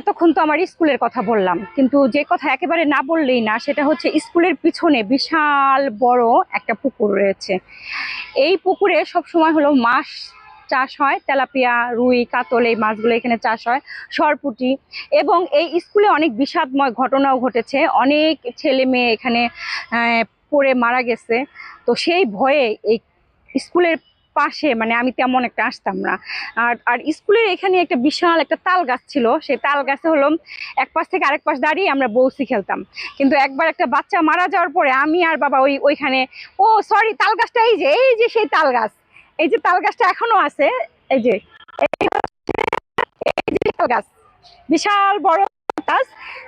এতক্ষণ তো আমার স্কুলের কথা বললাম, কিন্তু যে কথা একেবারে না বললেই না সেটা হচ্ছে স্কুলের পিছনে বিশাল বড় একটা পুকুর রয়েছে। এই পুকুরে সব সময় হলো মাছ চাষ হয়, তেলাপিয়া, রুই, কাতল, এই মাছগুলো এখানে চাষ হয়, সরপুঁটি। এবং এই স্কুলে অনেক বিষাদময় ঘটনাও ঘটেছে, অনেক ছেলে মেয়ে এখানে পড়ে মারা গেছে। তো সেই ভয়ে এই স্কুলের পাশে মানে আমি তেমন একটা আসতাম না। আর আর স্কুলের এখানে একটা বিশাল একটা তাল গাছ ছিল, সেই তাল গাছে হলো এক পাশ থেকে আরেক পাশ দাঁড়িয়ে আমরা বউসি খেলতাম। কিন্তু একবার একটা বাচ্চা মারা যাওয়ার পরে আমি আর বাবা ওইখানে, ও সরি, তাল গাছটা এই যে সেই তাল গাছ, এই যে তাল গাছটা এখনো আছে, এই যে তাল গাছ, বিশাল বড় গাছ।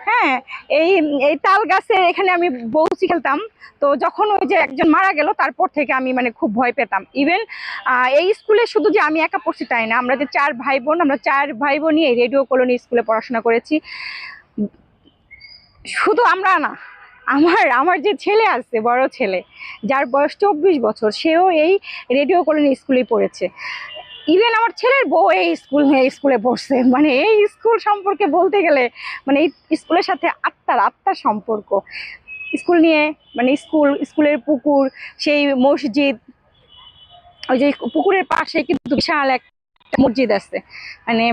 হ্যাঁ, এই এই তাল গাছে এখানে আমি বউসি খেলতাম। তো যখন ওই যে একজন মারা গেল তারপর থেকে আমি মানে খুব ভয় পেতাম। ইভেন এই স্কুলে শুধু যে আমি একা পড়ছি তাই না, আমরা যে চার ভাই বোন, আমরা চার ভাই বোনই এই রেডিও কলোনি স্কুলে পড়াশোনা করেছি। শুধু আমরা না, আমার আমার যে ছেলে আছে, বড় ছেলে, যার বয়স 24 বছর, সেও এই রেডিও কলোনি স্কুলেই পড়েছে। ইভেন আমার ছেলের বউ এই স্কুলে পড়ছে। মানে এই স্কুল সম্পর্কে বলতে গেলে, মানে এই স্কুলের সাথে আত্মার সম্পর্ক। স্কুল নিয়ে মানে স্কুলের পুকুর, সেই মসজিদ, ওই যে পুকুরের পাশে কিন্তু বিশাল একটা মসজিদ আছে। মানে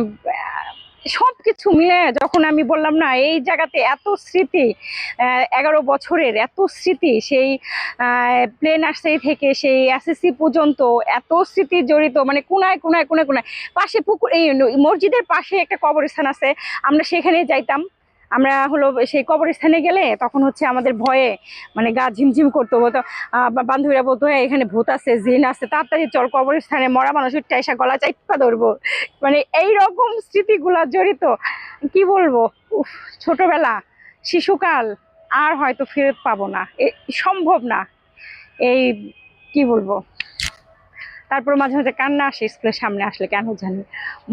সবকিছু মিলে যখন আমি বললাম না, এই জায়গাতে এত স্মৃতি, 11 বছরের এত স্মৃতি, সেই প্লে নার্সারি থেকে সেই এসএসসি পর্যন্ত এত স্মৃতি জড়িত, মানে কোনায় কোনায় কোনায় কোনায়। পাশে পুকুর, এই মসজিদের পাশে একটা কবরস্থান আছে, আমরা সেখানে যাইতাম। আমরা হলো সেই কবরস্থানে গেলে তখন হচ্ছে আমাদের ভয়ে মানে গা ঝিমঝিম করতো, বলতো বান্ধবীরা বলতো, হ্যাঁ এখানে ভূত আছে, জিন আছে, তাড়াতাড়ি চল কবরস্থানে, মরা মানুষের টাইসা গলা চাইপা ধরবো। মানে এইরকম স্মৃতিগুলা জড়িত, কি বলবো। উফ, ছোটবেলা, শিশুকাল আর হয়তো ফেরত পাবো না, সম্ভব না। এই কি বলবো। তারপর মাঝে মাঝে কান্না আসে স্কুলের সামনে আসলে, কেন জানি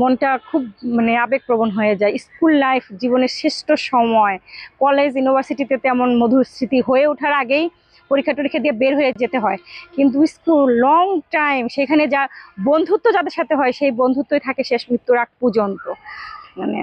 মনটা খুব মানে আবেগপ্রবণ হয়ে যায়। স্কুল লাইফ জীবনের শ্রেষ্ঠ সময়। কলেজ ইউনিভার্সিটিতে তেমন মধুর স্মৃতি হয়ে ওঠার আগেই পরীক্ষা টরীক্ষা দিয়ে বের হয়ে যেতে হয়, কিন্তু স্কুল লং টাইম, সেখানে যা বন্ধুত্ব যাদের সাথে হয় সেই বন্ধুত্বই থাকে শেষ মৃত্যুর আগ পর্যন্ত। মানে